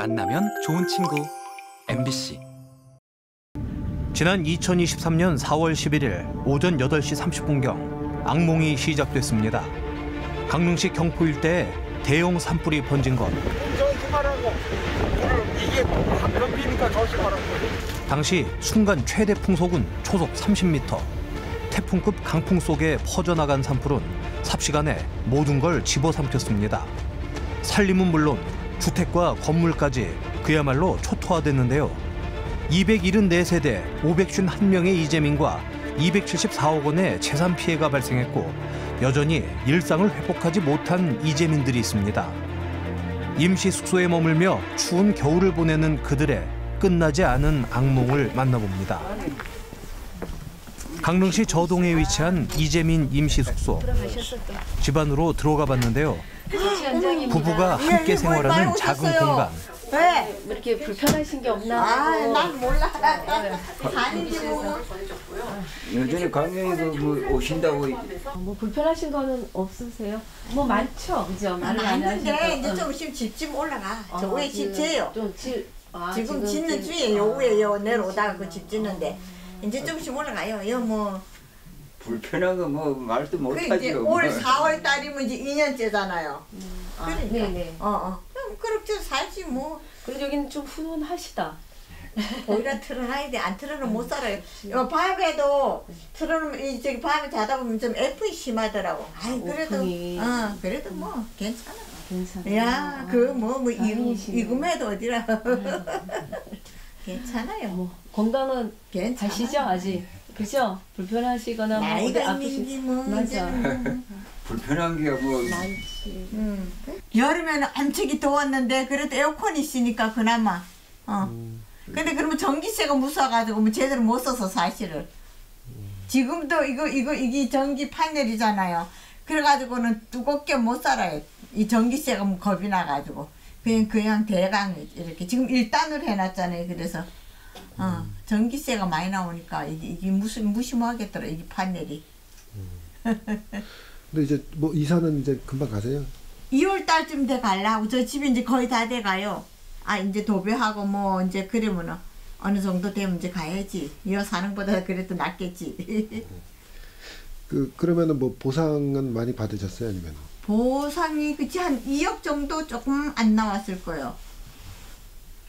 만나면 좋은 친구 MBC. 지난 2023년 4월 11일 오전 8시 30분경 악몽이 시작됐습니다. 강릉시 경포 일대에 대형 산불이 번진 것. 조심하라고. 이게 덤비니까 조심하라고. 당시 순간 최대 풍속은 초속 30m. 태풍급 강풍 속에 퍼져나간 산불은 삽시간에 모든 걸 집어삼켰습니다. 산림은 물론 주택과 건물까지 그야말로 초토화됐는데요. 274세대 551명의 이재민과 274억 원의 재산 피해가 발생했고 여전히 일상을 회복하지 못한 이재민들이 있습니다. 임시 숙소에 머물며 추운 겨울을 보내는 그들의 끝나지 않은 악몽을 만나봅니다. 강릉시 저동에 위치한 이재민 임시 숙소. 집 안으로 들어가 봤는데요. 부부가 함께 생활하는 작은 공간. 왜? 이렇게 불편하신 게 없나? 난 몰라. 아니지 뭐. 요즘에 강릉에 뭐 오신다고. 뭐 불편하신 거는 없으세요? 뭐 많죠, 그죠? 많은데 이제 좀 있으면 집집 올라가. 저 위에 집 재요. 지금 짓는 중에 요 위에 요 내려오다가 그 집 짓는데 이제 좀씩 올라가요. 요 뭐. 불편한 거 뭐 말도 못하죠. 이제 올 4월 달이면 이제 2년째잖아요. 그러니까. 네네. 그렇게 살지 뭐. 그리고 여기는 좀 훈훈하시다. 오히려 틀어놔야 돼. 안 틀어놓으면 못 살아요. 밤에도 틀어놓으면 저기 밤에 자다 보면 좀 애프이 심하더라고. 아이 그래도 그래도 뭐 괜찮아. 괜찮아. 야, 그 뭐 이금해도 어디라. 괜찮아요. 뭐 건강은 가시죠 아직. 그죠? 불편하시거나 뭐 어디 아프시. 맞아. 불편한 게 뭐 많지. 여름에는 엄청이 더웠는데 그래도 에어컨이 있으니까 그나마. 근데 그러면 전기세가 무서워가지고 뭐 제대로 못 써서 사실은. 지금도 이게 전기 패널이잖아요. 그래가지고는 두껍게 못 살아요. 이 전기세가 뭐 겁이 나가지고 그냥 대강 이렇게 지금 1단으로 해놨잖아요. 그래서 전기세가 많이 나오니까 이게 무심하겠더라 이 패널이. 근데 이제 뭐 이사는 이제 금방 가세요? 2월 달쯤 돼 가려고. 저 집이 이제 거의 다 돼 가요. 이제 도배하고 뭐 이제 그러면은 어느 정도 되면 이제 가야지. 여 사는 보다 그래도 낫겠지. 그러면은 뭐 보상은 많이 받으셨어요, 아니면? 보상이 그치 한 2억 정도 조금 안 나왔을 거예요.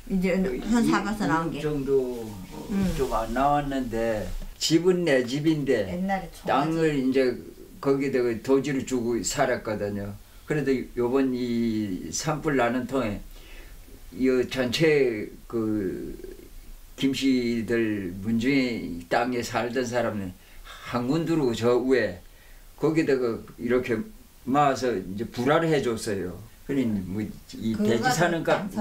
이제 한 사가서 나온 게. 2억 정도 좀 안 나왔는데 집은 내 집인데 옛날에 땅을 이제 거기다가 도지를 주고 살았거든요. 그래도 요번 이 산불 나는 통에 이 전체 그 김씨들 문중에 땅에 살던 사람은 한 군두로 저 위에 거기다가 이렇게 마서 이제 불화를 해줬어요. 그러니 뭐 이 돼지 사는 값도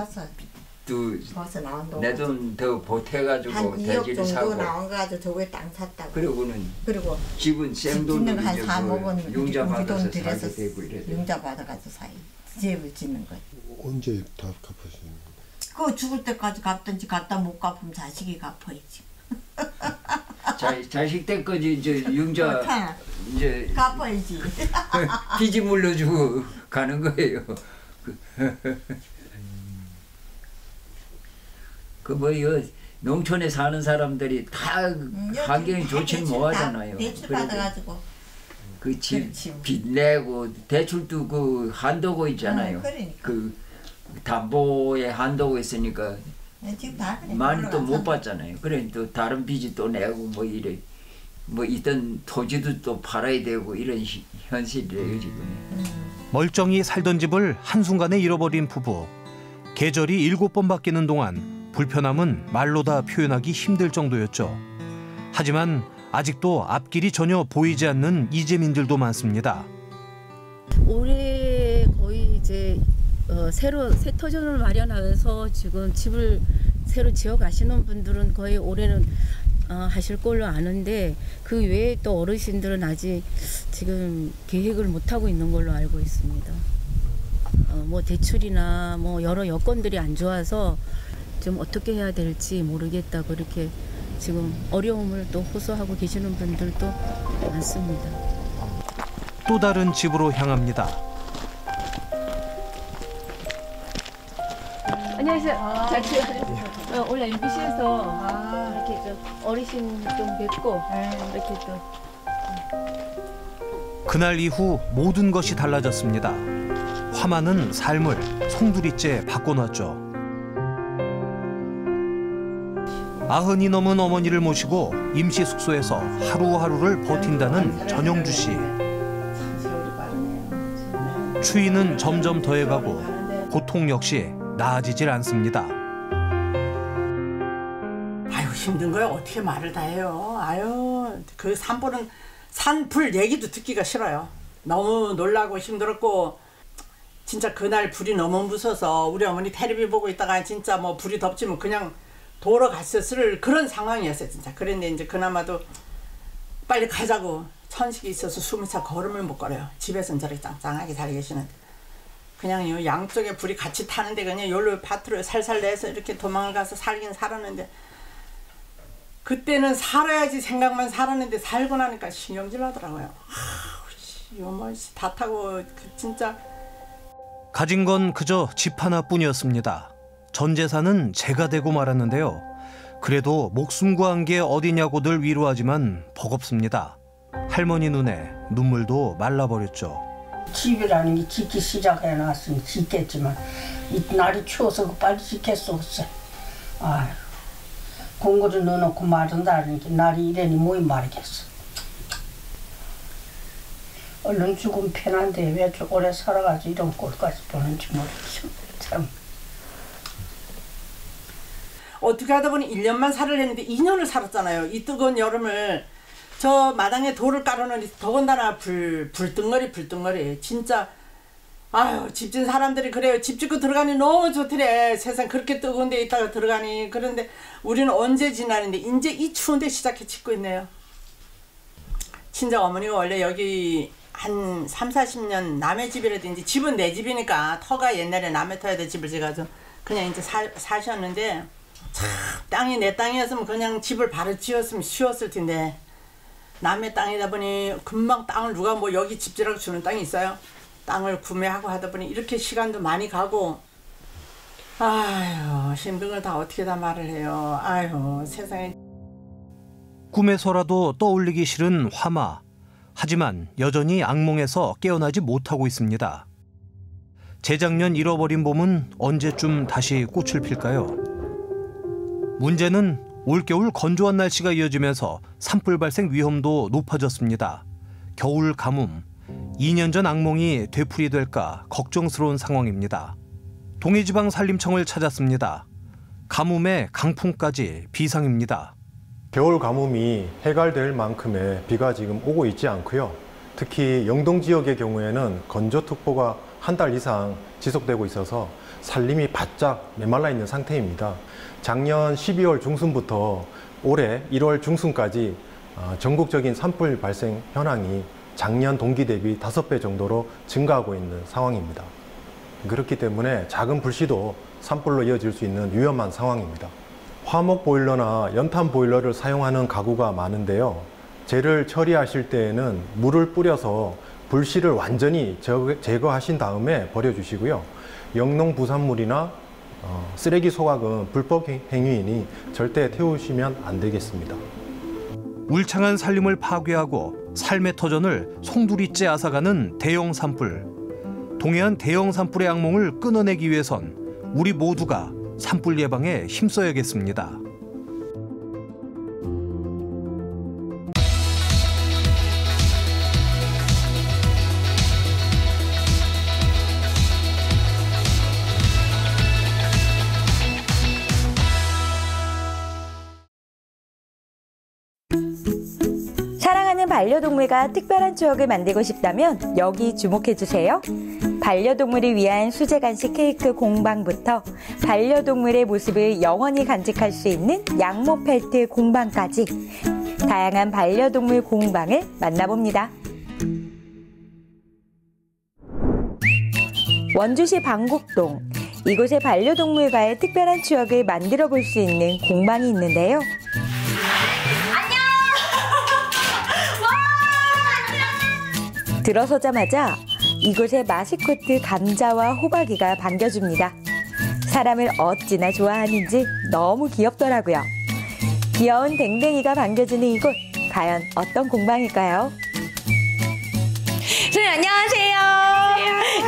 내 돈 더 보태가지고 한 2억 돼지를 정도 사고. 나온 거 가지고 저거에 땅 샀다고. 그리고 집은 생돈으로 한 4억은 융자 받아서 살게 되고 이래. 융자 받아가지고 사이 집을 짓는 거. 언제 다 갚으시는 거예요? 그거 죽을 때까지 갚든지 갖다 못 갚으면 자식이 갚아야지. 자식 때까지 이제 융자 이제 갚아야지. 빚이 물려주고 가는 거예요. 그 뭐요 농촌에 사는 사람들이 다 환경이 좋지는 못하잖아요. 대출 받아가지고 그 집 빚 내고 대출도 그 한도가 있잖아요. 그러니까. 그 담보에 한도가 있으니까 많이 또 못 받잖아요. 그래 또 다른 빚이 또 내고 뭐 이래 뭐 있던 토지도 또 팔아야 되고 이런 현실이에요 지금. 멀쩡히 살던 집을 한순간에 잃어버린 부부. 계절이 7번 바뀌는 동안 불편함은 말로 다 표현하기 힘들 정도였죠. 하지만 아직도 앞길이 전혀 보이지 않는 이재민들도 많습니다. 올해 거의 이제 새로 새 터전을 마련하면서 지금 집을 새로 지어 가시는 분들은 거의 올해는 하실 걸로 아는데 그 외에 또 어르신들은 아직 지금 계획을 못 하고 있는 걸로 알고 있습니다. 뭐 대출이나 뭐 여러 여건들이 안 좋아서 좀 어떻게 해야 될지 모르겠다 그렇게 지금 어려움을 또 호소하고 계시는 분들도 많습니다. 또 다른 집으로 향합니다. 안녕하세요. 잘 지내셨어요? 원래 MBC에서 이렇게 좀 어르신 좀 뵙고 이렇게 또. 그날 이후 모든 것이 달라졌습니다. 화많은 삶을 송두리째 바꿔놨죠. 90이 넘은 어머니를 모시고 임시 숙소에서 하루하루를 버틴다는 전영주 씨. 추위는 점점 더해가고 고통 역시 나아지질 않습니다. 아유 힘든 거야 어떻게 말을 다 해요. 아유 그 산불 얘기도 듣기가 싫어요. 너무 놀라고 힘들었고 진짜 그날 불이 너무 무서워서 우리 어머니 텔레비 보고 있다가 진짜 뭐 불이 덮치면 그냥 돌아갔었을 그런 상황이었어요 진짜. 그런데 이제 그나마도 빨리 가자고 천식이 있어서 숨이 차 걸음을 못 걸어요. 집에서는 저렇게 짱짱하게 잘 계시는데 그냥 요 양쪽에 불이 같이 타는데 그냥 요로 밭으로 살살 내서 이렇게 도망을 가서 살긴 살았는데 그때는 살아야지 생각만 살았는데 살고 나니까 신경질 나더라고요. 다 타고 진짜. 가진 건 그저 집 하나뿐이었습니다. 전 재산은 제가 되고 말았는데요. 그래도 목숨 구한 게 어디냐고들 위로하지만 버겁습니다. 할머니 눈에 눈물도 말라버렸죠. 집이라는 게 짓기 시작해놨으니 짓겠지만 이 날이 추워서 빨리 짓겠었어. 아휴, 공고를 넣어놓고 말한다니까 날이 이래니 뭐이 말이겠어. 얼른 죽으면 편한데 왜 오래 살아가지고 이런 꼴까지 보는지 모르겠어. 참. 어떻게 하다 보니 1년만 살을 했는데 2년을 살았잖아요. 이 뜨거운 여름을. 저 마당에 돌을 깔아놓으니 더군다나 불덩어리 진짜. 아유 집진 사람들이 그래요. 집 짓고 들어가니 너무 좋더래. 세상 그렇게 뜨거운 데 있다가 들어가니. 그런데 우리는 언제 지나는데 이제 이 추운 데 시작해 짓고 있네요. 친정 어머니가 원래 여기 한 30-40년 남의 집이라든지 집은 내 집이니까 터가 옛날에 남의 터에다 집을 지어가지고 그냥 이제 사셨는데 참 땅이 내 땅이었으면 그냥 집을 바로 지었으면 쉬웠을 텐데 남의 땅이다 보니 금방 땅을 누가 뭐 여기 집 지라고 주는 땅이 있어요? 땅을 구매하고 하다 보니 이렇게 시간도 많이 가고 아유 힘든 걸 다 어떻게 다 말을 해요. 아유 세상에. 꿈에서라도 떠올리기 싫은 화마. 하지만 여전히 악몽에서 깨어나지 못하고 있습니다. 재작년 잃어버린 봄은 언제쯤 다시 꽃을 필까요? 문제는 올겨울 건조한 날씨가 이어지면서 산불 발생 위험도 높아졌습니다. 겨울 가뭄, 2년 전 악몽이 되풀이 될까 걱정스러운 상황입니다. 동해지방 산림청을 찾았습니다. 가뭄에 강풍까지 비상입니다. 겨울 가뭄이 해갈될 만큼의 비가 지금 오고 있지 않고요. 특히 영동 지역의 경우에는 건조특보가 한 달 이상 지속되고 있어서 산림이 바짝 메말라 있는 상태입니다. 작년 12월 중순부터 올해 1월 중순까지 전국적인 산불 발생 현황이 작년 동기 대비 5배 정도로 증가하고 있는 상황입니다. 그렇기 때문에 작은 불씨도 산불로 이어질 수 있는 위험한 상황입니다. 화목 보일러나 연탄 보일러를 사용하는 가구가 많은데요. 재를 처리하실 때에는 물을 뿌려서 불씨를 완전히 제거하신 다음에 버려주시고요. 영농 부산물이나 쓰레기 소각은 불법 행위이니 절대 태우시면 안 되겠습니다. 울창한 산림을 파괴하고 삶의 터전을 송두리째 앗아가는 대형 산불. 동해안 대형 산불의 악몽을 끊어내기 위해선 우리 모두가 산불 예방에 힘써야겠습니다. 사랑하는 반려동물과 특별한 추억을 만들고 싶다면 여기 주목해주세요. 반려동물을 위한 수제 간식 케이크 공방부터 반려동물의 모습을 영원히 간직할 수 있는 양모 펠트 공방까지 다양한 반려동물 공방을 만나봅니다. 원주시 방곡동, 이곳에 반려동물과의 특별한 추억을 만들어 볼 수 있는 공방이 있는데요. 들어서자마자 이곳에 마스코트 감자와 호박이가 반겨줍니다. 사람을 어찌나 좋아하는지 너무 귀엽더라고요. 귀여운 댕댕이가 반겨주는 이곳, 과연 어떤 공방일까요? 선생님 안녕하세요.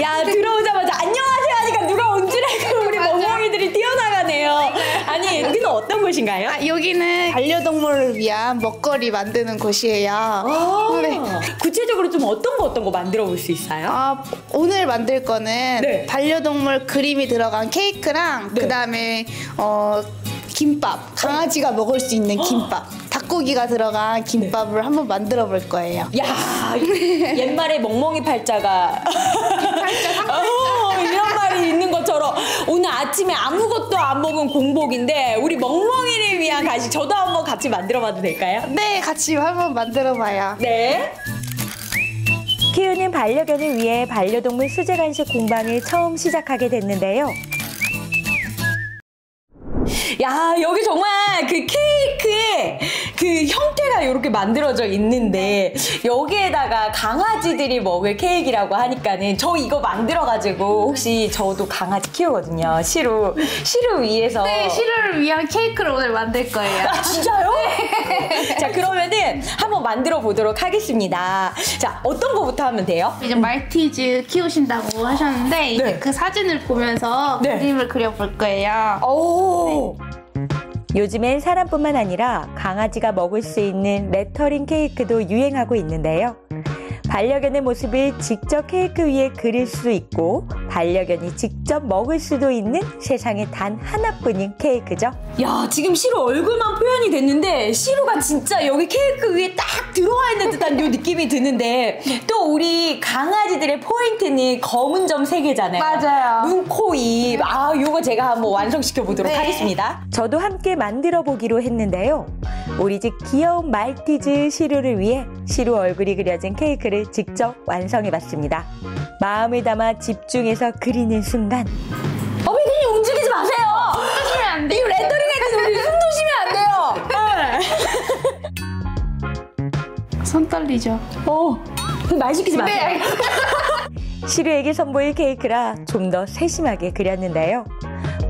야, 들어오자마자 안녕하세요 하니까 누가 온 줄 알고 우리 멍멍이들이 뛰어나가네요. 아니, 여기는 어떤 곳인가요? 여기는 반려동물을 위한 먹거리 만드는 곳이에요. 네. 구체적으로 좀 어떤 거 만들어 볼 수 있어요? 오늘 만들 거는 네. 반려동물 그림이 들어간 케이크랑 네. 그다음에 김밥, 강아지가 먹을 수 있는 김밥, 닭고기가 들어간 김밥을 한번 만들어 볼 거예요. 야, 옛말에 멍멍이 팔자가 이런 말이 있는 것처럼 오늘 아침에 아무것도 안 먹은 공복인데 우리 멍멍이를 위한 간식 저도 한번 같이 만들어 봐도 될까요? 네, 같이 한번 만들어 봐요. 네. 키우는 반려견을 위해 반려동물 수제 간식 공방을 처음 시작하게 됐는데요. 야, 여기 정말 그 케이크의 그 형태가 이렇게 만들어져 있는데 여기에다가 강아지들이 먹을 케이크라고 하니까는 저 이거 만들어가지고 혹시 저도 강아지 키우거든요. 시루 위해서. 네, 시루를 위한 케이크를 오늘 만들 거예요. 아, 진짜요? 네. 자, 그러면은 한번 만들어 보도록 하겠습니다. 자, 어떤 거부터 하면 돼요? 이제 말티즈 키우신다고 하셨는데 이제 네. 그 사진을 보면서 네. 그림을 그려볼 거예요. 오. 요즘엔 사람뿐만 아니라 강아지가 먹을 수 있는 레터링 케이크도 유행하고 있는데요. 반려견의 모습을 직접 케이크 위에 그릴 수 있고 반려견이 직접 먹을 수도 있는 세상에 단 하나뿐인 케이크죠. 야, 지금 시루 얼굴만 표현이 됐는데 시루가 진짜 여기 케이크 위에 딱 들어와 있는 듯한 요 느낌이 드는데 또 우리 강아지들의 포인트는 검은 점 3개잖아요. 맞아요. 눈, 코, 입. 아, 요거 제가 한번 완성시켜 보도록 네. 하겠습니다. 저도 함께 만들어 보기로 했는데요. 우리 집 귀여운 말티즈 시루를 위해 시루 얼굴이 그려진 케이크를 직접 완성해 봤습니다. 마음을 담아 집중해서 그리는 순간 피디님 움직이지 마세요. 숨 쉬면 안 돼요. 이 레터링 할 때 우리 숨도 쉬면 안 돼요. 손 떨리죠? 말 시키지 마세요. 네. 시루에게 선보일 케이크라 좀 더 세심하게 그렸는데요.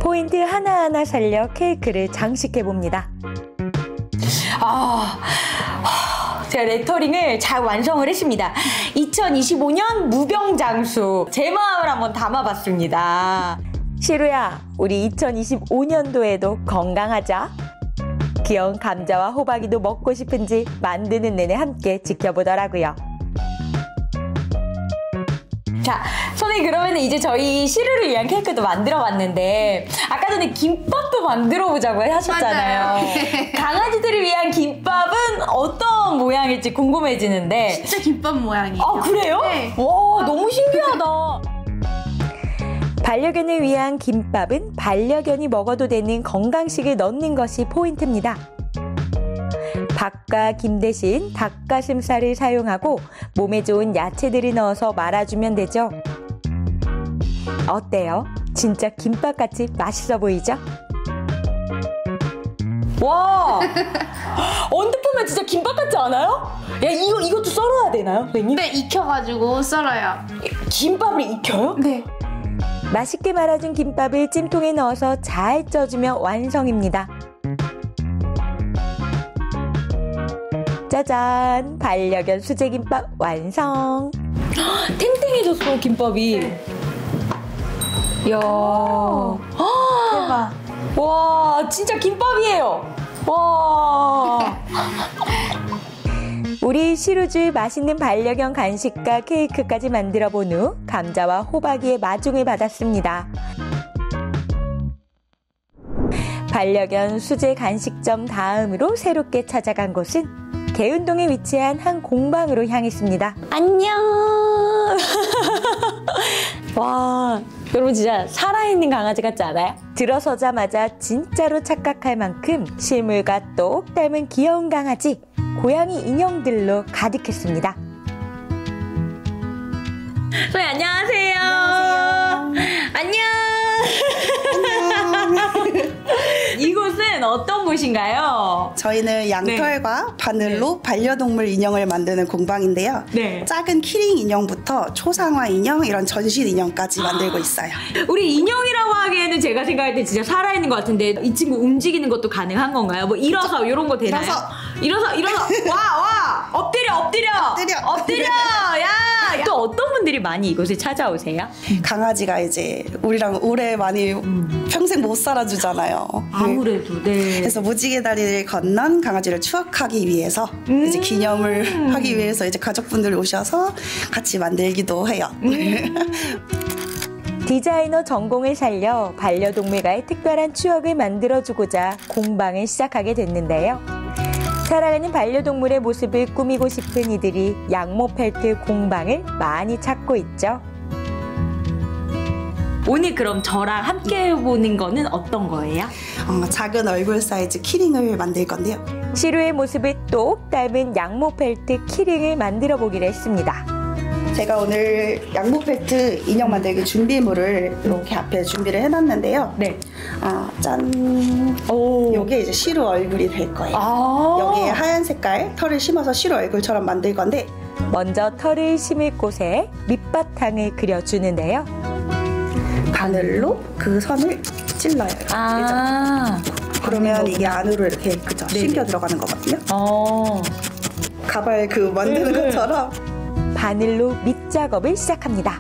포인트 하나하나 살려 케이크를 장식해 봅니다. 제가 레터링을 잘 완성을 했습니다. 2025년 무병장수 제 마음을 한번 담아봤습니다. 시루야, 우리 2025년도에도 건강하자. 귀여운 감자와 호박이도 먹고 싶은지 만드는 내내 함께 지켜보더라고요. 자, 선생님 그러면 이제 저희 시루를 위한 케이크도 만들어봤는데 아까 전에 김밥도 만들어보자고 하셨잖아요. 맞아요. 강아지들을 위한 김밥은 어떤 모양일지 궁금해지는데 진짜 김밥 모양이에요. 아, 그래요? 네. 와, 너무 신기하다. 반려견을 위한 김밥은 반려견이 먹어도 되는 건강식을 넣는 것이 포인트입니다. 밥과 김 대신 닭가슴살을 사용하고 몸에 좋은 야채들을 넣어서 말아주면 되죠. 어때요? 진짜 김밥같이 맛있어 보이죠? 와, 언뜻 보면 진짜 김밥 같지 않아요? 야, 이것도 썰어야 되나요, 선생님? 네, 익혀가지고 썰어요. 김밥을 익혀요? 네. 맛있게 말아준 김밥을 찜통에 넣어서 잘 쪄주면 완성입니다. 짜잔! 반려견 수제김밥 완성! 탱탱해졌어, 김밥이. 이야. 대박. 와, 진짜 김밥이에요. 와. 우리 시루줄 맛있는 반려견 간식과 케이크까지 만들어 본 후 감자와 호박이의 마중을 받았습니다. 반려견 수제 간식점 다음으로 새롭게 찾아간 곳은 개운동에 위치한 한 공방으로 향했습니다. 안녕. 와, 여러분 진짜 살아있는 강아지 같지 않아요? 들어서자마자 진짜로 착각할 만큼 실물과 똑 닮은 귀여운 강아지, 고양이 인형들로 가득했습니다. 선생님 안녕하세요. 안녕. 이곳은 어떤 곳인가요? 저희는 양털과 바늘로 반려동물 인형을 만드는 공방인데요. 네. 작은 키링 인형부터 초상화 인형, 이런 전신 인형까지 만들고 있어요. 우리 인형이라고 하기에는 제가 생각할 때 진짜 살아있는 것 같은데 이 친구 움직이는 것도 가능한 건가요? 뭐 일어서 이런 거 되나요? 일어서 와 엎드려 야! 또 어떤 분들이 많이 이곳에 찾아오세요? 강아지가 이제 우리랑 오래 많이 평생 못 살아주잖아요. 아무래도 네. 그래서 무지개 다리를 건넌 강아지를 추억하기 위해서 이제 기념을 하기 위해서 이제 가족분들이 오셔서 같이 만들기도 해요. 디자이너 전공을 살려 반려동물과의 특별한 추억을 만들어주고자 공방을 시작하게 됐는데요. 사랑하는 반려동물의 모습을 꾸미고 싶은 이들이 양모펠트 공방을 많이 찾고 있죠. 오늘 그럼 저랑 함께 해보는 거는 어떤 거예요? 작은 얼굴 사이즈 키링을 만들 건데요. 시루의 모습을 똑 닮은 양모펠트 키링을 만들어 보기로 했습니다. 제가 오늘 양모펠트 인형 만들기 준비물을 이렇게 앞에 준비를 해놨는데요. 네. 짠. 요게 이제 시루 얼굴이 될 거예요. 여기에 하얀 색깔 털을 심어서 시루 얼굴처럼 만들 건데, 먼저 털을 심을 곳에 밑바탕을 그려주는데요. 바늘로 그 선을 찔러요. 그러면 이게 안으로 이렇게 그죠? 심겨 들어가는 거거든요. 가발 그 만드는 것처럼 바늘로 밑작업을 시작합니다.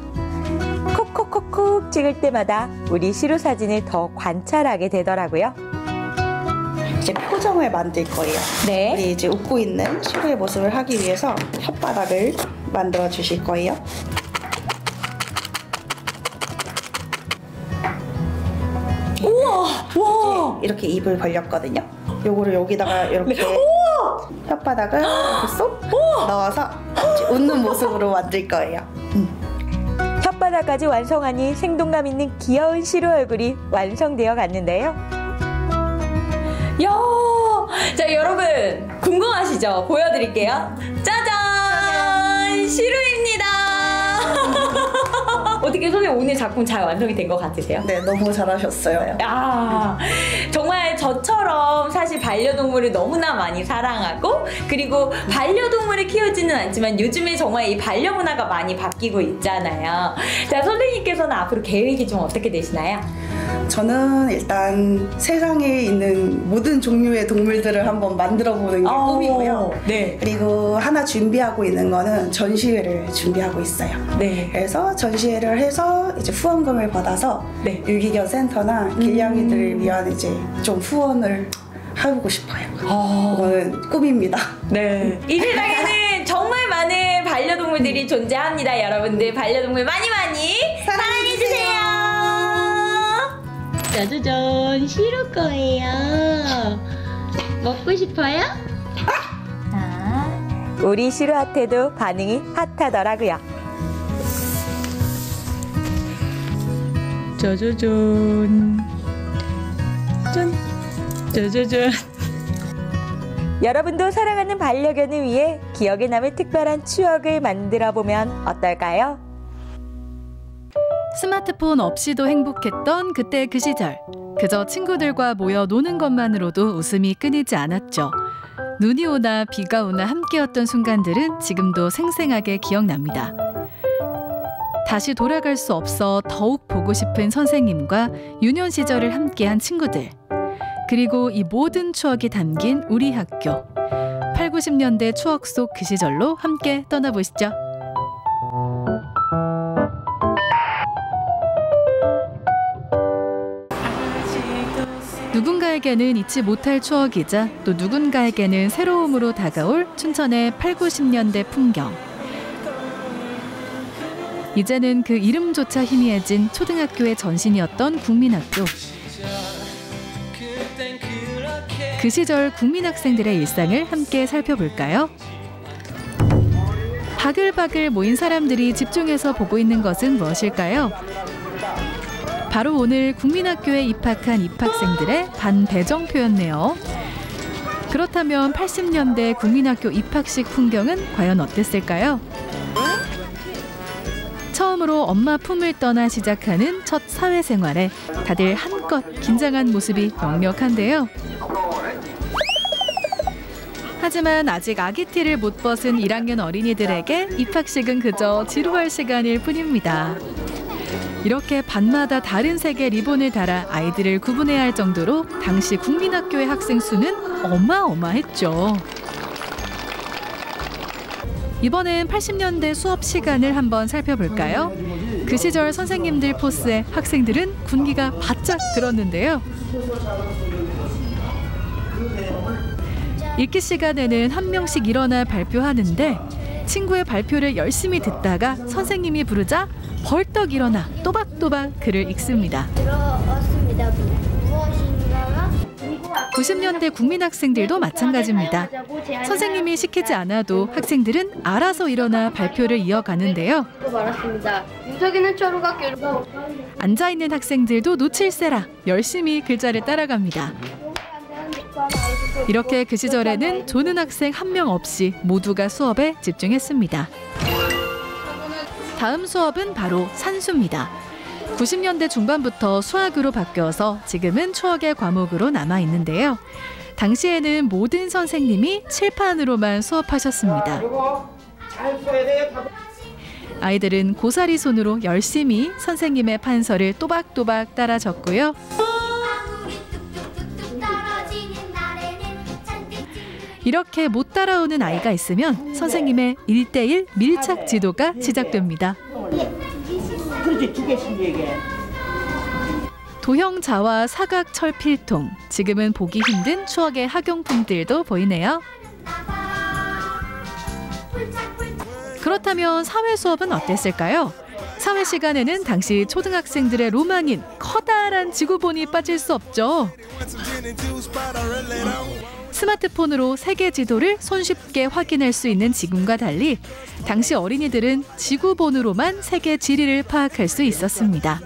콕콕콕콕 찍을 때마다 우리 시루 사진을 더 관찰하게 되더라고요. 이제 표정을 만들 거예요. 네. 우리 이제 웃고 있는 시루의 모습을 하기 위해서 혓바닥을 만들어 주실 거예요. 우와! 이렇게 입을 벌렸거든요. 요거를 여기다가 이렇게 혓바닥을 이렇게 쏙 넣어서 웃는 모습으로 만들 거예요. 혓바닥까지 완성하니 생동감 있는 귀여운 시루 얼굴이 완성되어 갔는데요. 야, 자 여러분 궁금하시죠? 보여드릴게요. 짜잔! 시루입니다. 어떻게 선생님 오늘 작품 잘 완성이 된 것 같으세요? 네, 너무 잘하셨어요. 정말 저처럼 사실 반려동물을 너무나 많이 사랑하고, 그리고 반려동물을 키우지는 않지만 요즘에 정말 이 반려 문화가 많이 바뀌고 있잖아요. 자, 선생님께서는 앞으로 계획이 좀 어떻게 되시나요? 저는 일단 세상에 있는 모든 종류의 동물들을 한번 만들어보는 게 꿈이고요. 네. 그리고 하나 준비하고 있는 거는 전시회를 준비하고 있어요. 네. 그래서 전시회를 해서 이제 후원금을 받아서 유기견 센터나 길냥이들을 위한 이제 좀 후원을 해보고 싶어요. 그거는 꿈입니다. 네. 이 세상에는 정말 많은 반려동물들이 존재합니다. 여러분들 반려동물 많이 사랑해주세요. 짜자잔, 시루 거예요. 먹고 싶어요? 우리 시루한테도 반응이 핫하더라고요. 짜자잔, 짠, 짜자잔. 여러분도 사랑하는 반려견을 위해 기억에 남을 특별한 추억을 만들어 보면 어떨까요? 스마트폰 없이도 행복했던 그때 그 시절. 그저 친구들과 모여 노는 것만으로도 웃음이 끊이지 않았죠. 눈이 오나 비가 오나 함께였던 순간들은 지금도 생생하게 기억납니다. 다시 돌아갈 수 없어 더욱 보고 싶은 선생님과 유년 시절을 함께한 친구들. 그리고 이 모든 추억이 담긴 우리 학교. 8, 90년대 추억 속 그 시절로 함께 떠나보시죠. 누군가에게는 잊지 못할 추억이자 또 누군가에게는 새로움으로 다가올 춘천의 8, 90년대 풍경. 이제는 그 이름조차 희미해진 초등학교의 전신이었던 국민학교. 그 시절 국민학생들의 일상을 함께 살펴볼까요? 바글바글 모인 사람들이 집중해서 보고 있는 것은 무엇일까요? 바로 오늘 국민학교에 입학한 입학생들의 반배정표였네요. 그렇다면 80년대 국민학교 입학식 풍경은 과연 어땠을까요? 처음으로 엄마 품을 떠나 시작하는 첫 사회생활에 다들 한껏 긴장한 모습이 역력한데요. 하지만 아직 아기티를 못 벗은 1학년 어린이들에게 입학식은 그저 지루할 시간일 뿐입니다. 이렇게 반마다 다른 색의 리본을 달아 아이들을 구분해야 할 정도로 당시 국민학교의 학생 수는 어마어마했죠. 이번엔 80년대 수업 시간을 한번 살펴볼까요? 그 시절 선생님들 포스에 학생들은 군기가 바짝 들었는데요. 읽기 시간에는 한 명씩 일어나 발표하는데 친구의 발표를 열심히 듣다가 선생님이 부르자 벌떡 일어나 또박또박 글을 읽습니다. 90년대 국민학생들도 마찬가지입니다. 선생님이 시키지 않아도 학생들은 알아서 일어나 발표를 이어가는데요. 앉아있는 학생들도 놓칠세라 열심히 글자를 따라갑니다. 이렇게 그 시절에는 조는 학생 한 명 없이 모두가 수업에 집중했습니다. 다음 수업은 바로 산수입니다. 90년대 중반부터 수학으로 바뀌어서 지금은 추억의 과목으로 남아있는데요. 당시에는 모든 선생님이 칠판으로만 수업하셨습니다. 아이들은 고사리 손으로 열심히 선생님의 판서를 또박또박 따라 적고요. 이렇게 못 따라오는 아이가 있으면 선생님의 1:1 밀착 지도가 시작됩니다. 도형 자와 사각 철 필통, 지금은 보기 힘든 추억의 학용품들도 보이네요. 그렇다면 사회 수업은 어땠을까요? 사회 시간에는 당시 초등학생들의 로망인 커다란 지구본이 빠질 수 없죠. 스마트폰으로 세계 지도를 손쉽게 확인할 수 있는 지금과 달리 당시 어린이들은 지구본으로만 세계 지리를 파악할 수 있었습니다.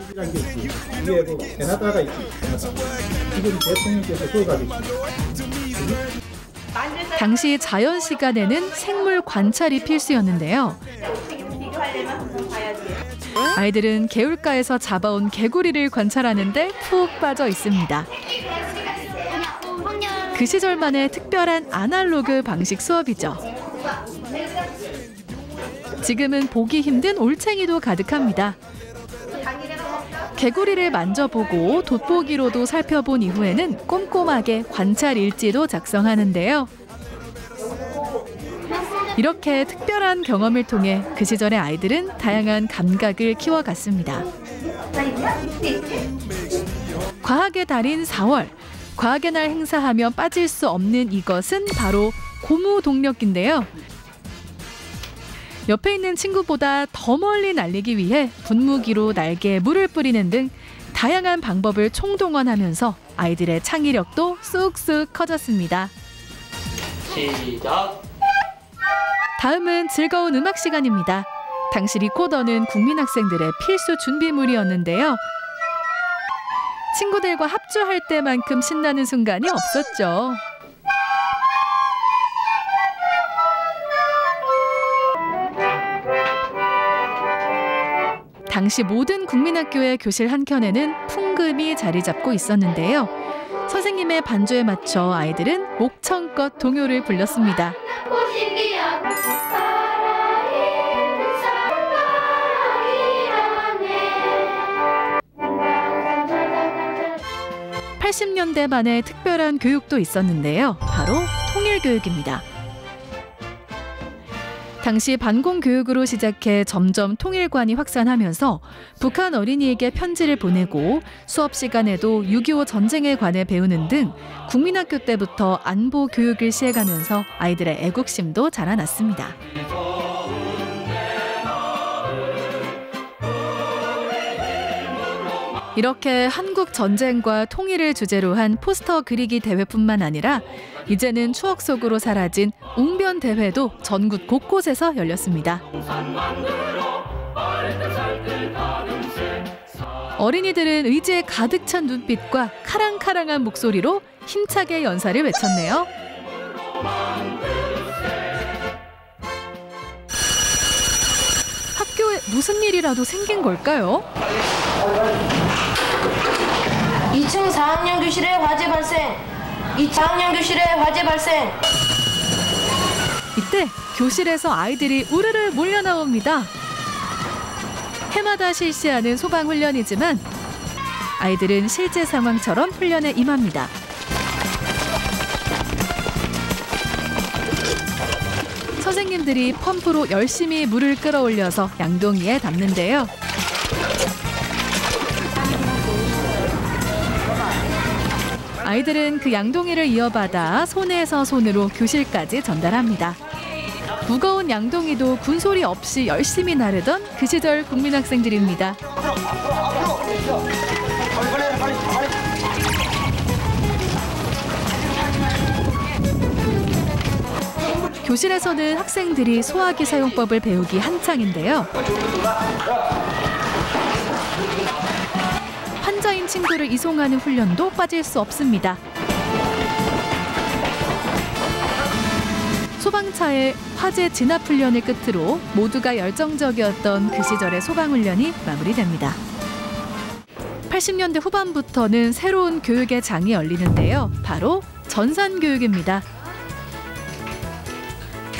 당시 자연 시간에는 생물 관찰이 필수였는데요. 아이들은 개울가에서 잡아온 개구리를 관찰하는데 푹 빠져 있습니다. 그 시절만의 특별한 아날로그 방식 수업이죠. 지금은 보기 힘든 올챙이도 가득합니다. 개구리를 만져보고 돋보기로도 살펴본 이후에는 꼼꼼하게 관찰 일지도 작성하는데요. 이렇게 특별한 경험을 통해 그 시절의 아이들은 다양한 감각을 키워갔습니다. 과학의 달인 4월. 과학의 날 행사하면 빠질 수 없는 이것은 바로 고무동력기인데요. 옆에 있는 친구보다 더 멀리 날리기 위해 분무기로 날개에 물을 뿌리는 등 다양한 방법을 총동원하면서 아이들의 창의력도 쑥쑥 커졌습니다. 시작. 다음은 즐거운 음악 시간입니다. 당시 리코더는 국민학생들의 필수 준비물이었는데요. 친구들과 합주할 때만큼 신나는 순간이 없었죠. 당시 모든 국민학교의 교실 한켠에는 풍금이 자리 잡고 있었는데요. 선생님의 반주에 맞춰 아이들은 목청껏 동요를 불렀습니다. 80년대만의 특별한 교육도 있었는데요. 바로 통일교육입니다. 당시 반공교육으로 시작해 점점 통일관이 확산하면서 북한 어린이에게 편지를 보내고 수업 시간에도 6.25 전쟁에 관해 배우는 등 국민학교 때부터 안보 교육을 시행하면서 아이들의 애국심도 자라났습니다. 이렇게 한국 전쟁과 통일을 주제로 한 포스터 그리기 대회뿐만 아니라 이제는 추억 속으로 사라진 웅변 대회도 전국 곳곳에서 열렸습니다. 어린이들은 의지에 가득 찬 눈빛과 카랑카랑한 목소리로 힘차게 연사를 외쳤네요. 학교에 무슨 일이라도 생긴 걸까요? 2층 4학년 교실에 화재 발생. 2층 4학년 교실에 화재 발생. 이때 교실에서 아이들이 우르르 몰려 나옵니다. 해마다 실시하는 소방훈련이지만 아이들은 실제 상황처럼 훈련에 임합니다. 선생님들이 펌프로 열심히 물을 끌어올려서 양동이에 담는데요. 아이들은 그 양동이를 이어받아 손에서 손으로 교실까지 전달합니다. 무거운 양동이도 군소리 없이 열심히 나르던 그 시절 국민학생들입니다. 교실에서는 학생들이 소화기 사용법을 배우기 한창인데요. 환자인 친구를 이송하는 훈련도 빠질 수 없습니다. 소방차의 화재 진압 훈련을 끝으로 모두가 열정적이었던 그 시절의 소방훈련이 마무리됩니다. 80년대 후반부터는 새로운 교육의 장이 열리는데요. 바로 전산교육입니다.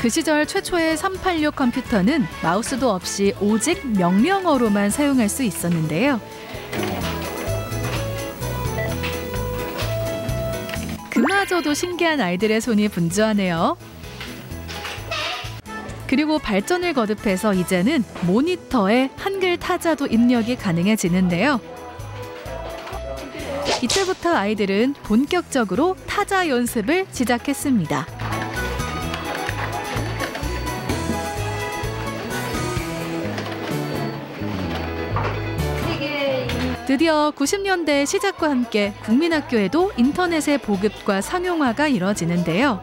그 시절 최초의 386 컴퓨터는 마우스도 없이 오직 명령어로만 사용할 수 있었는데요. 그마저도 신기한 아이들의 손이 분주하네요. 그리고 발전을 거듭해서 이제는 모니터에 한글 타자도 입력이 가능해지는데요. 이때부터 아이들은 본격적으로 타자 연습을 시작했습니다. 드디어 90년대 시작과 함께 국민학교에도 인터넷의 보급과 상용화가 이뤄지는데요.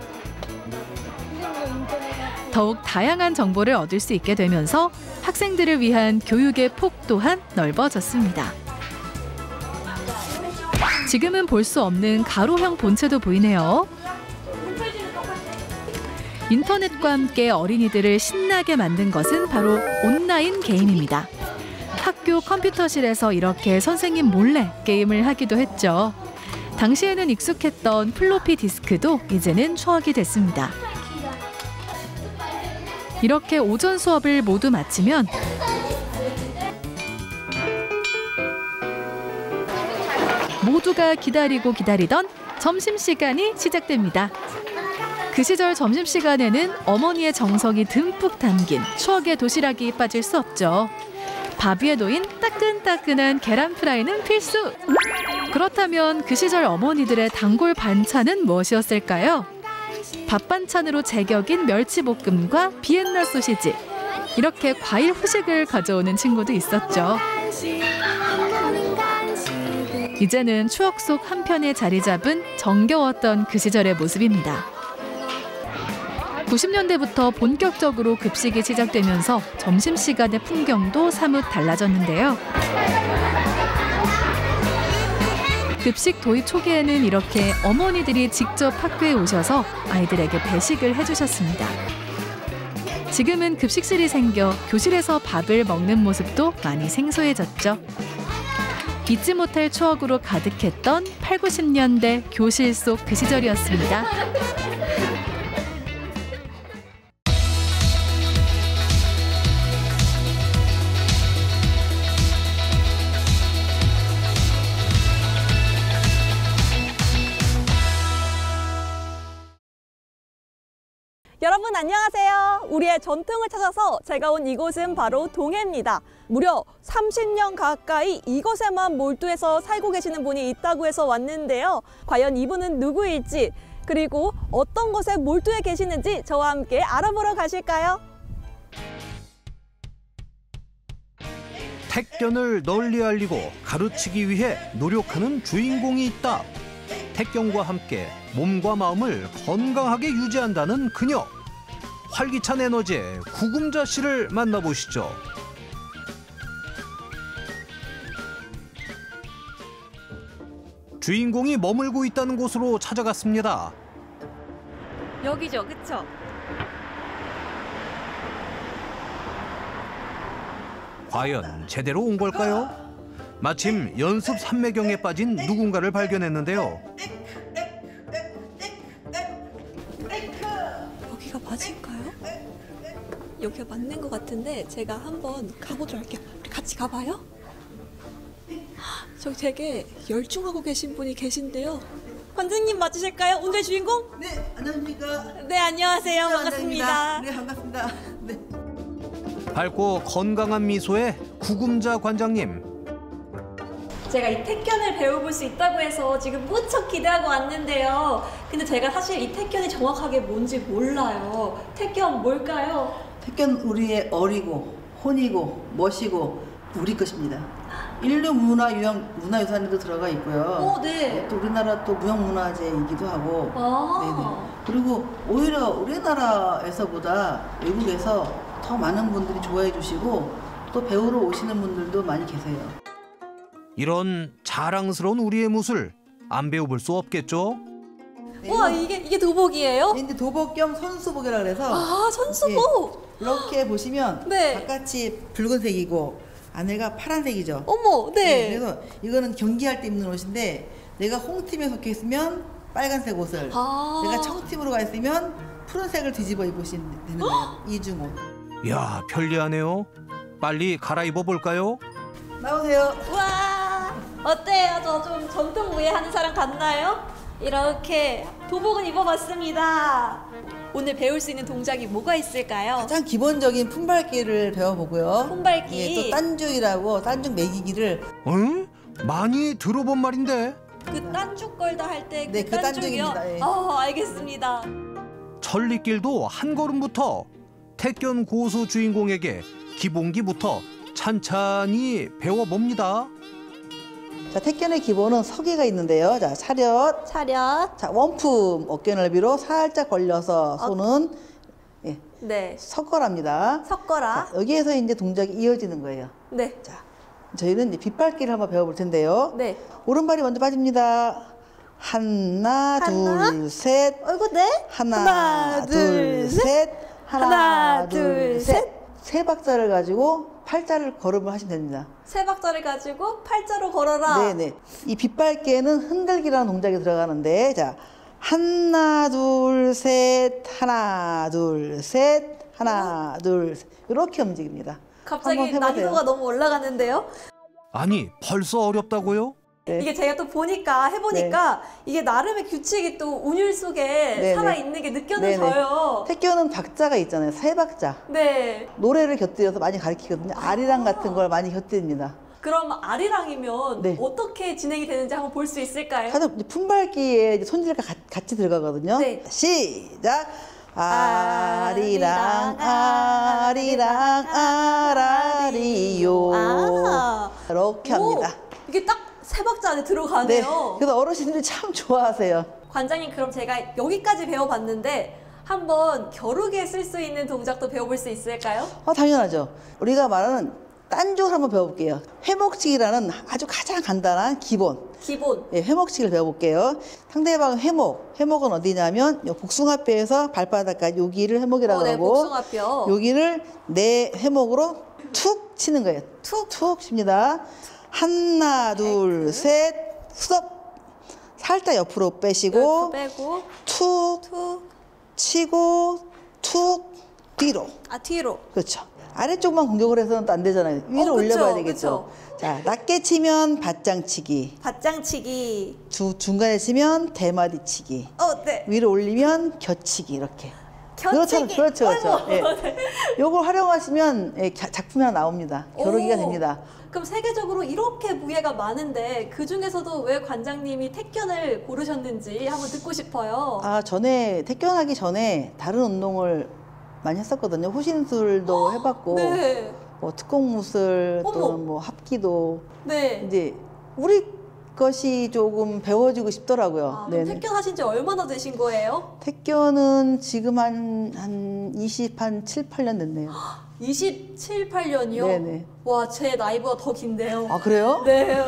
더욱 다양한 정보를 얻을 수 있게 되면서 학생들을 위한 교육의 폭 또한 넓어졌습니다. 지금은 볼 수 없는 가로형 본체도 보이네요. 인터넷과 함께 어린이들을 신나게 만든 것은 바로 온라인 게임입니다. 학교 컴퓨터실에서 이렇게 선생님 몰래 게임을 하기도 했죠. 당시에는 익숙했던 플로피 디스크도 이제는 추억이 됐습니다. 이렇게 오전 수업을 모두 마치면 모두가 기다리던 점심시간이 시작됩니다. 그 시절 점심시간에는 어머니의 정성이 듬뿍 담긴 추억의 도시락이 빠질 수 없죠. 밥 위에 놓인 따끈따끈한 계란 프라이는 필수! 그렇다면 그 시절 어머니들의 단골 반찬은 무엇이었을까요? 밥 반찬으로 제격인 멸치볶음과 비엔나 소시지. 이렇게 과일 후식을 가져오는 친구도 있었죠. 이제는 추억 속 한편에 자리 잡은 정겨웠던 그 시절의 모습입니다. 90년대부터 본격적으로 급식이 시작되면서 점심시간의 풍경도 사뭇 달라졌는데요. 급식 도입 초기에는 이렇게 어머니들이 직접 학교에 오셔서 아이들에게 배식을 해주셨습니다. 지금은 급식실이 생겨 교실에서 밥을 먹는 모습도 많이 생소해졌죠. 잊지 못할 추억으로 가득했던 8, 90년대 교실 속 그 시절이었습니다. 여러분 안녕하세요. 우리의 전통을 찾아서 제가 온 이곳은 바로 동해입니다. 무려 30년 가까이 이곳에만 몰두해서 살고 계시는 분이 있다고 해서 왔는데요. 과연 이분은 누구일지, 그리고 어떤 곳에 몰두해 계시는지 저와 함께 알아보러 가실까요? 택견을 널리 알리고 가르치기 위해 노력하는 주인공이 있다. 택견과 함께 몸과 마음을 건강하게 유지한다는 그녀. 활기찬 에너지의 구금자 씨를 만나보시죠. 주인공이 머물고 있다는 곳으로 찾아갔습니다. 여기죠, 그쵸? 과연 제대로 온 걸까요? 마침 연습 삼매경에 빠진 누군가를 발견했는데요. 여기가 맞을까요? 여기가 맞는 것 같은데 제가 한번 가보도록 할게요. 우리 같이 가봐요. 저기 되게 열중하고 계신 분이 계신데요. 관장님 맞으실까요? 오늘의 주인공? 네, 안녕하십니까? 네, 안녕하세요. 반갑습니다. 네, 반갑습니다. 네. 밝고 건강한 미소의 구금자 관장님. 제가 이 택견을 배워볼 수 있다고 해서 지금 무척 기대하고 왔는데요. 근데 제가 사실 이 택견이 정확하게 뭔지 몰라요. 택견 뭘까요? 택견 우리의 어리고 혼이고 멋이고 우리 것입니다. 인류 문화유산에도 들어가 있고요. 네. 또 우리나라 또 무형문화재이기도 하고. 아. 네네. 그리고 오히려 우리나라에서보다 외국에서 더 많은 분들이 좋아해 주시고 또 배우러 오시는 분들도 많이 계세요. 이런 자랑스러운 우리의 무술 안 배워볼 수 없겠죠? 와, 이게 도복이에요? 이제 도복 겸 선수복이라 그래서. 아, 선수복. 예, 이렇게 보시면 네. 바깥이 붉은색이고 안에가 파란색이죠. 어머, 네. 그래서 이거는 경기할 때 입는 옷인데 내가 홍팀에 속해 있으면 빨간색 옷을, 내가 청팀으로 가 있으면 푸른색을 뒤집어 입으시면 되는 거예요. 이중 옷. 이야, 편리하네요. 빨리 갈아입어 볼까요? 나오세요. 와, 어때요? 저 좀 전통 무예 하는 사람 같나요? 이렇게 도복은 입어봤습니다. 오늘 배울 수 있는 동작이 뭐가 있을까요? 가장 기본적인 품밟기를 배워보고요. 품밟기. 예, 또 딴죽이라고 딴죽 매기기를. 응? 많이 들어본 말인데. 그 딴죽 걸다 할 때 네, 그 그 딴죽이요? 딴죽입니다. 예. 알겠습니다. 천리길도 한 걸음부터 택견 고수 주인공에게 기본기부터 찬찬히 배워봅니다. 자, 택견의 기본은 서기가 있는데요. 자, 차렷. 자, 원품 어깨 넓이로 살짝 벌려서 손은 예, 네. 석거랍니다. 석거라. 자, 여기에서 이제 동작이 이어지는 거예요. 네. 자, 저희는 이제 빗밟기를 한번 배워볼 텐데요. 네. 오른발이 먼저 빠집니다. 하나, 둘, 셋. 어이구, 네. 하나, 둘, 셋. 하나, 둘, 셋. 세 박자를 가지고 팔자를 걸음을 하시면 됩니다. 세 박자를 가지고 팔자로 걸어라. 네네. 이 빗밟기에는 흔들기라는 동작이 들어가는데, 자, 하나, 둘, 셋, 하나, 둘, 셋, 하나, 둘, 셋. 이렇게 움직입니다. 갑자기 난이도가 너무 올라가는데요? 아니, 벌써 어렵다고요? 네. 이게 제가 또 해보니까 이게 나름의 규칙이 또 운율 속에 네네. 살아있는 게 느껴져요. 택견은 박자가 있잖아요. 세 박자. 네. 노래를 곁들여서 많이 가르치거든요. 아리랑 같은 걸 많이 곁들입니다. 그럼 아리랑이면 네. 어떻게 진행이 되는지 한번 볼 수 있을까요? 가장 품밟기에 이제 손질과 같이 들어가거든요. 네. 시작. 아리랑 아리랑 아라리요. 이렇게 합니다. 이게 딱 세 박자 안에 네. 들어가네요. 그래서 어르신들이 참 좋아하세요. 관장님, 그럼 제가 여기까지 배워봤는데 한번 겨루기에 쓸 수 있는 동작도 배워볼 수 있을까요? 당연하죠. 우리가 말하는 딴죽을 한번 배워볼게요. 회목치기라는 아주 가장 간단한 기본. 예, 회목치기를 배워볼게요. 상대방 회목은 어디냐면 요 복숭아뼈에서 발바닥까지 여기를 회목이라고 네, 하고 복숭아뼈. 여기를 내 회목으로 툭 치는 거예요. 툭 칩니다. 하나, 둘, 셋, 스톱. 살짝 옆으로 빼시고 빼고 툭 치고 툭 뒤로. 뒤로. 그렇죠. 아래쪽만 공격을 해서는 또 안 되잖아요. 위로 올려봐야 되겠죠. 자, 낮게 치면 밧장치기. 중간에 치면 대마디치기. 네. 위로 올리면 겨치기 이렇게. 겨치기. 그렇죠. 예. 네. 요걸 활용하시면 예, 작품이 하나 나옵니다. 겨루기가 됩니다. 그럼 세계적으로 이렇게 무예가 많은데 그 중에서도 왜 관장님이 택견을 고르셨는지 한번 듣고 싶어요. 전에 택견하기 전에 다른 운동을 많이 했었거든요. 호신술도 해봤고, 네. 뭐 특공무술 또는 뭐 합기도. 네. 이제 우리 것이 조금 배워지고 싶더라고요. 그럼 택견 하신 지 얼마나 되신 거예요? 택견은 지금 한 7, 8년 됐네요. 27, 8년이요? 네네. 와, 제 나이보다 더 긴데요. 그래요? 네.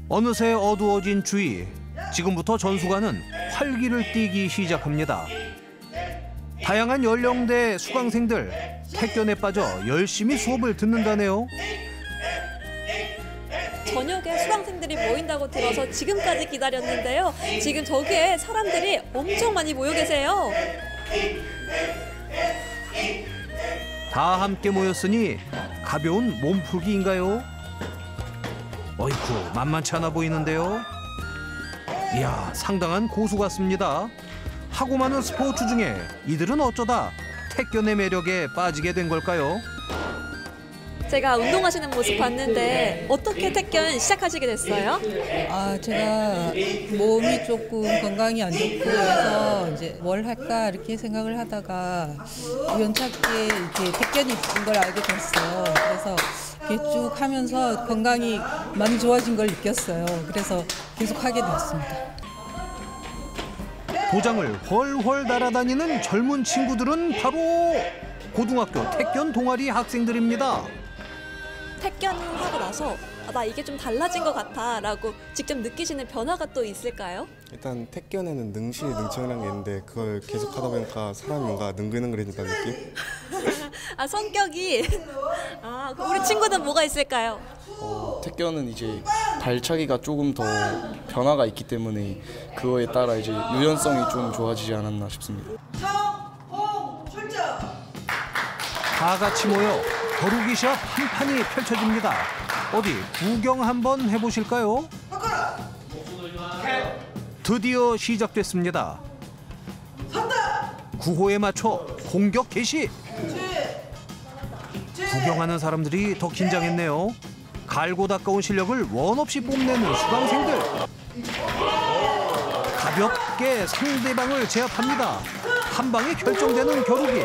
어느새 어두워진 주위. 지금부터 전수관은 활기를 띠기 시작합니다. 다양한 연령대 수강생들 택견에 빠져 열심히 수업을 듣는다네요. 저녁에 수강생들이 모인다고 들어서 지금까지 기다렸는데요. 지금 저기에 사람들이 엄청 많이 모여 계세요. 다 함께 모였으니 가벼운 몸풀기인가요? 어이쿠, 만만치 않아 보이는데요. 이야, 상당한 고수 같습니다. 하고 많은 스포츠 중에 이들은 어쩌다 태권의 매력에 빠지게 된 걸까요? 제가 운동하시는 모습 봤는데 어떻게 태권 시작하시게 됐어요? 제가 몸이 조금 건강이 안 좋고 그래서 이제 뭘 할까 이렇게 생각을 하다가 우연찮게 이렇게 태권이 있는 걸 알게 됐어요. 그래서 이렇게 쭉 하면서 건강이 많이 좋아진 걸 느꼈어요. 그래서 계속 하게 됐습니다. 도장을 훨훨 날아다니는 젊은 친구들은 바로 고등학교 태권 동아리 학생들입니다. 태권 하고 나서 나 이게 좀 달라진 것 같아 라고 직접 느끼시는 변화가 또 있을까요? 일단 태권에는 능실이 능청이라는 게 있는데 그걸 계속 하다 보니까 사람이 뭔가 능글능글해진다는 느낌? 성격이 우리 친구는 뭐가 있을까요? 태권은 이제 발차기가 조금 더 변화가 있기 때문에 그거에 따라 이제 유연성이 좀 좋아지지 않았나 싶습니다. 다 같이 모여 겨루기 시합 한 판이 펼쳐집니다. 어디 구경 한번 해보실까요? 드디어 시작됐습니다. 구호에 맞춰 공격 개시. 구경하는 사람들이 더 긴장했네요. 갈고 닦아온 실력을 원 없이 뽐내는 수강생들. 가볍게 상대방을 제압합니다. 한 방에 결정되는 겨루기.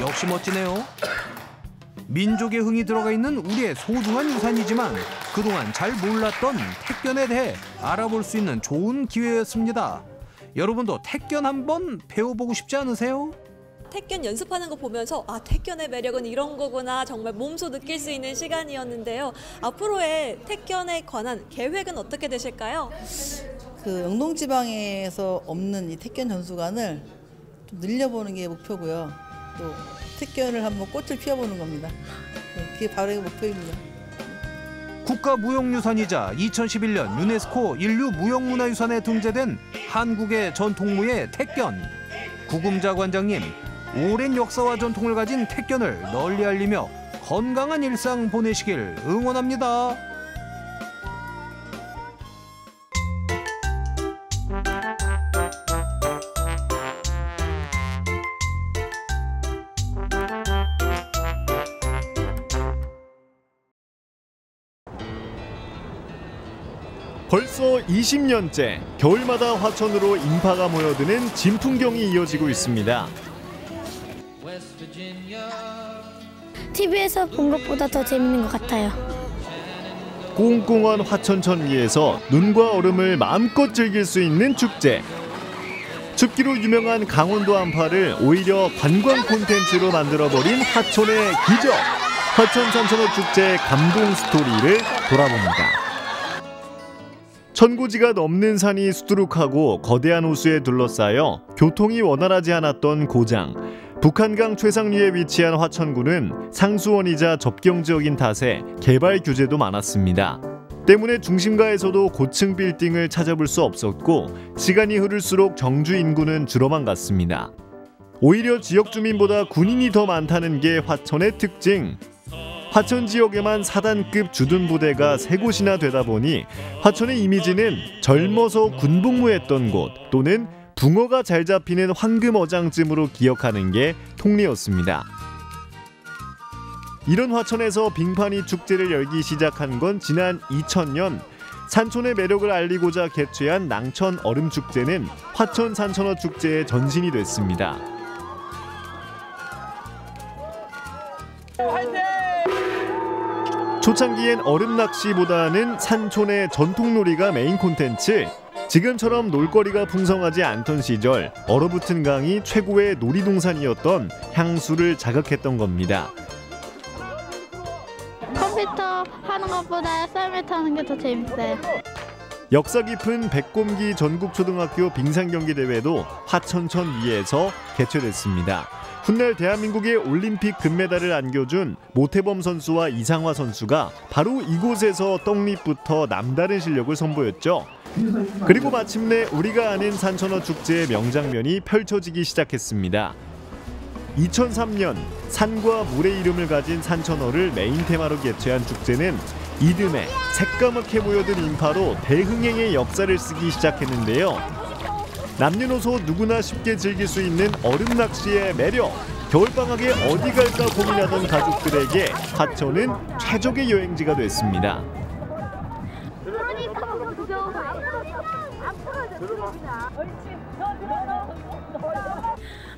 역시 멋지네요. 민족의 흥이 들어가 있는 우리의 소중한 유산이지만 그동안 잘 몰랐던 태권에 대해 알아볼 수 있는 좋은 기회였습니다. 여러분도 태권 한번 배워보고 싶지 않으세요? 태권 연습하는 거 보면서 태권의 매력은 이런 거구나 정말 몸소 느낄 수 있는 시간이었는데요. 앞으로의 태권에 관한 계획은 어떻게 되실까요? 그 영동지방에서 없는 이 태권 전수관을 좀 늘려보는 게 목표고요. 또 태권을 한번 꽃을 피워보는 겁니다. 그게 바로 목표입니다. 국가무형유산이자 2011년 유네스코 인류무형문화유산에 등재된 한국의 전통무예 태권. 구금자 관장님, 오랜 역사와 전통을 가진 태권을 널리 알리며 건강한 일상 보내시길 응원합니다. 벌써 20년째 겨울마다 화천으로 인파가 모여드는 진풍경이 이어지고 있습니다. TV에서 본 것보다 더 재밌는 것 같아요. 꽁꽁한 화천천 위에서 눈과 얼음을 마음껏 즐길 수 있는 축제. 춥기로 유명한 강원도 한파를 오히려 관광 콘텐츠로 만들어버린 화천의 기적. 화천 산천어 축제의 감동 스토리를 돌아봅니다. 천고지가 넘는 산이 수두룩하고 거대한 호수에 둘러싸여 교통이 원활하지 않았던 고장. 북한강 최상류에 위치한 화천구는 상수원이자 접경지역인 탓에 개발 규제도 많았습니다. 때문에 중심가에서도 고층 빌딩을 찾아볼 수 없었고 시간이 흐를수록 정주 인구는 줄어만 갔습니다. 오히려 지역 주민보다 군인이 더 많다는 게 화천의 특징. 화천 지역에만 4단급 주둔 부대가 3곳이나 되다 보니 화천의 이미지는 젊어서 군복무했던 곳 또는 붕어가 잘 잡히는 황금어장쯤으로 기억하는 게 통례였습니다. 이런 화천에서 빙판이 축제를 열기 시작한 건 지난 2000년. 산촌의 매력을 알리고자 개최한 낭천 얼음축제는 화천 산천어 축제의 전신이 됐습니다. 초창기엔 얼음 낚시보다는 산촌의 전통놀이가 메인 콘텐츠. 지금처럼 놀거리가 풍성하지 않던 시절 얼어붙은 강이 최고의 놀이동산이었던 향수를 자극했던 겁니다. 컴퓨터 하는 것보다 썰매 타는 게 더 재밌어요. 역사 깊은 백곰기 전국초등학교 빙상경기대회도 화천천 위에서 개최됐습니다. 훗날 대한민국의 올림픽 금메달을 안겨준 모태범 선수와 이상화 선수가 바로 이곳에서 떡잎부터 남다른 실력을 선보였죠. 그리고 마침내 우리가 아는 산천어 축제의 명장면이 펼쳐지기 시작했습니다. 2003년 산과 물의 이름을 가진 산천어를 메인 테마로 개최한 축제는 이듬해 새까맣게 모여든 인파로 대흥행의 역사를 쓰기 시작했는데요. 남녀노소 누구나 쉽게 즐길 수 있는 얼음 낚시의 매력, 겨울방학에 어디 갈까 고민하던 가족들에게 하천은 최적의 여행지가 됐습니다.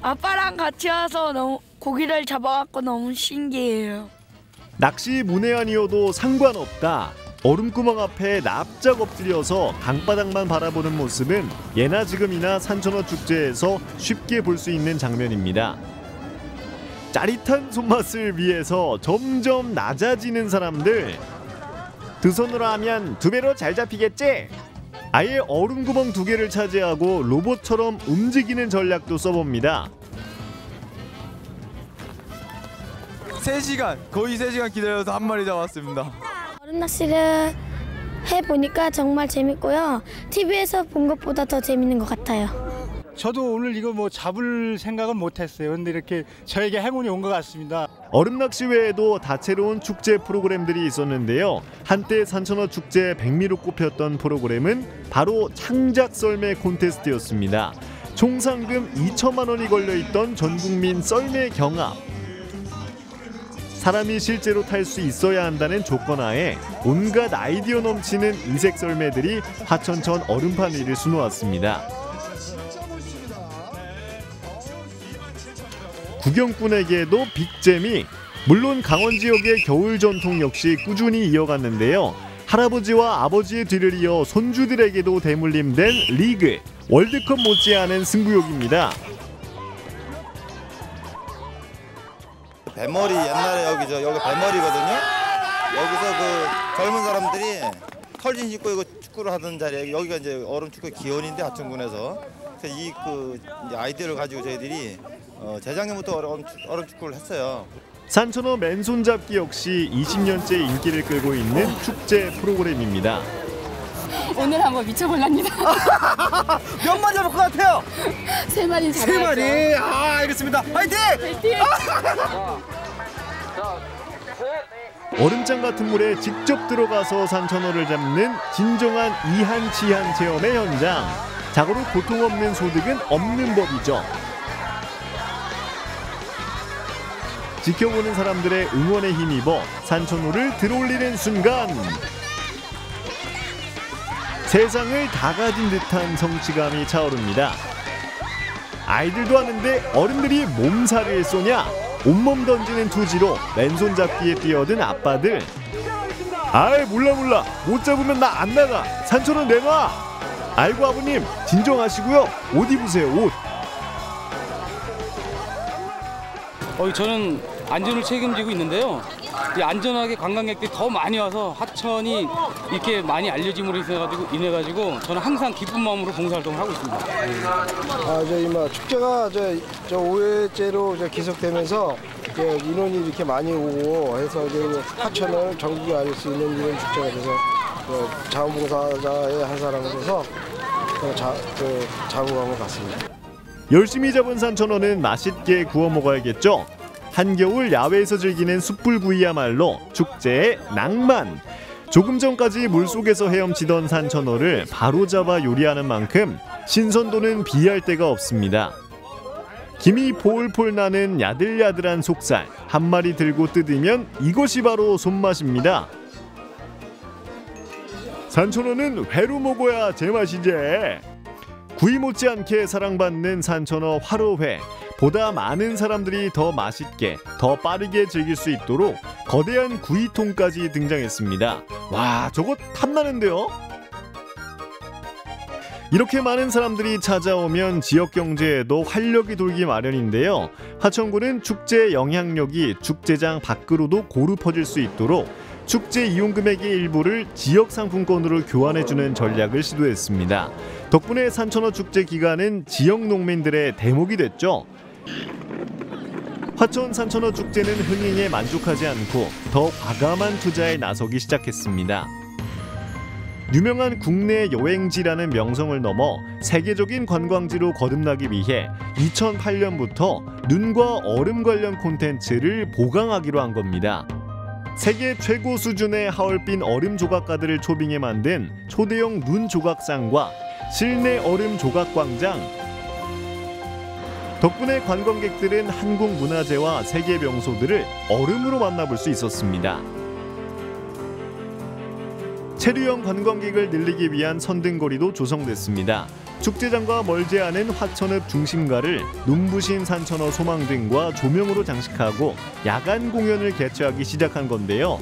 아빠랑 같이 와서 너무 고기를 잡아갖고 너무 신기해요. 낚시 문해안이어도 상관없다. 얼음구멍 앞에 납작 엎드려서 강바닥만 바라보는 모습은 예나 지금이나 산천어 축제에서 쉽게 볼 수 있는 장면입니다. 짜릿한 손맛을 위해서 점점 낮아지는 사람들. 두 손으로 하면 2배로 잘 잡히겠지? 아예 얼음구멍 2개를 차지하고 로봇처럼 움직이는 전략도 써봅니다. 3시간, 거의 3시간 기다려서 한 마리 잡았습니다. 얼음 낚시를 해보니까 정말 재밌고요. TV에서 본 것보다 더 재밌는 것 같아요. 저도 오늘 이거 뭐 잡을 생각은 못했어요. 근데 이렇게 저에게 행운이 온 것 같습니다. 얼음 낚시 외에도 다채로운 축제 프로그램들이 있었는데요. 한때 산천어 축제 백미로 꼽혔던 프로그램은 바로 창작 썰매 콘테스트였습니다. 총 상금 2천만 원이 걸려있던 전국민 썰매 경합. 사람이 실제로 탈 수 있어야 한다는 조건하에 온갖 아이디어 넘치는 이색 썰매들이 하천천 얼음판 위를 수놓았습니다. 구경꾼에게도 빅재미, 물론 강원 지역의 겨울 전통 역시 꾸준히 이어갔는데요. 할아버지와 아버지의 뒤를 이어 손주들에게도 대물림된 리그, 월드컵 못지않은 승부욕입니다. 배머리 옛날에 여기 배머리거든요. 여기서 그 젊은 사람들이 털진 씻고 이거 축구를 하던 자리에 여기가 이제 얼음 축구 기원인데 하천군에서 그래서 이제 아이디어를 가지고 저희들이 재작년부터 얼음 축구를 했어요. 산천어 맨손잡기 역시 20년째 인기를 끌고 있는 축제 프로그램입니다. 오늘 한번 미쳐볼랍니다. 몇 마리 잡을 것 같아요? 3마리 잡아야죠. 3마리. 아, 알겠습니다. 화이팅! 화이팅! 얼음장 같은 물에 직접 들어가서 산천어를 잡는 진정한 이한치한 체험의 현장. 자고로 고통 없는 소득은 없는 법이죠. 지켜보는 사람들의 응원에 힘입어 산천어를 들어올리는 순간 세상을 다 가진 듯한 성취감이 차오릅니다. 아이들도 하는데 어른들이 몸살을 쏘냐? 온몸 던지는 투지로 맨손잡기에 뛰어든 아빠들. 아이 몰라 못 잡으면 나 안 나가. 산천어 내놔. 아이고 아버님 진정하시고요. 옷 입으세요 옷. 저는 안전을 책임지고 있는데요. 안전하게 관광객들이 더 많이 와서 하천이 이렇게 많이 알려짐으로 인해 가지고 저는 항상 기쁜 마음으로 봉사활동을 하고 있습니다. 저희 축제가 저 5회째로 계속되면서 인원이 이렇게 많이 오고 해서 하천을 전국에 알릴 수 있는 이런 축제가 돼서 자원봉사자의 한 사람으로서 자부감을 갖습니다. 열심히 잡은 산천어는 맛있게 구워 먹어야겠죠. 한겨울 야외에서 즐기는 숯불구이야말로 축제의 낭만. 조금 전까지 물속에서 헤엄치던 산천어를 바로잡아 요리하는 만큼 신선도는 비할 데가 없습니다. 김이 폴폴 나는 야들야들한 속살 한 마리 들고 뜯으면 이것이 바로 손맛입니다. 산천어는 회로 먹어야 제맛이지. 구이 못지않게 사랑받는 산천어 화로회. 보다 많은 사람들이 더 맛있게, 더 빠르게 즐길 수 있도록 거대한 구이통까지 등장했습니다. 와, 저거 탐나는데요? 이렇게 많은 사람들이 찾아오면 지역 경제에도 활력이 돌기 마련인데요. 하천군은 축제의 영향력이 축제장 밖으로도 고루 퍼질 수 있도록 축제 이용 금액의 일부를 지역 상품권으로 교환해주는 전략을 시도했습니다. 덕분에 산천어 축제 기간은 지역 농민들의 대목이 됐죠. 화천 산천어 축제는 흥행에 만족하지 않고 더 과감한 투자에 나서기 시작했습니다. 유명한 국내 여행지라는 명성을 넘어 세계적인 관광지로 거듭나기 위해 2008년부터 눈과 얼음 관련 콘텐츠를 보강하기로 한 겁니다. 세계 최고 수준의 하얼빈 얼음 조각가들을 초빙해 만든 초대형 눈 조각상과 실내 얼음 조각 광장. 덕분에 관광객들은 한국 문화재와 세계 명소들을 얼음으로 만나볼 수 있었습니다. 체류형 관광객을 늘리기 위한 선등거리도 조성됐습니다. 축제장과 멀지 않은 화천읍 중심가를 눈부신 산천어 소망등과 조명으로 장식하고 야간 공연을 개최하기 시작한 건데요.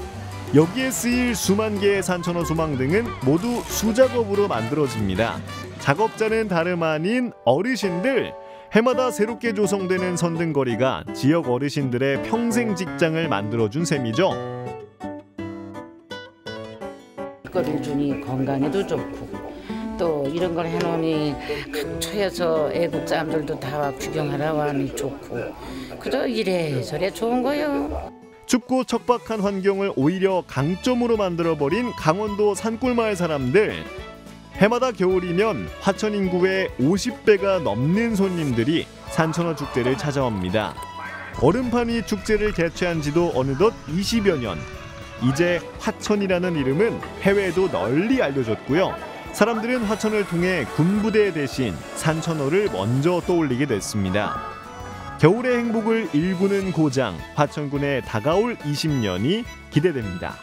여기에 쓰일 수만 개의 산천어 소망등은 모두 수작업으로 만들어집니다. 작업자는 다름 아닌 어르신들. 해마다 새롭게 조성되는 선등거리가 지역 어르신들의 평생 직장을 만들어준 셈이죠. 거리를 주니 건강에도 좋고 또 이런 걸 해놓으니 각처에서 애국 사람들도 다 구경하러 와니 좋고 그저 이래저래 좋은 거요. 춥고 척박한 환경을 오히려 강점으로 만들어버린 강원도 산골마을 사람들. 해마다 겨울이면 화천 인구의 50배가 넘는 손님들이 산천어 축제를 찾아옵니다. 얼음판이 축제를 개최한 지도 어느덧 20여 년. 이제 화천이라는 이름은 해외에도 널리 알려졌고요. 사람들은 화천을 통해 군부대 대신 산천어를 먼저 떠올리게 됐습니다. 겨울의 행복을 일구는 고장, 화천군의 다가올 20년이 기대됩니다.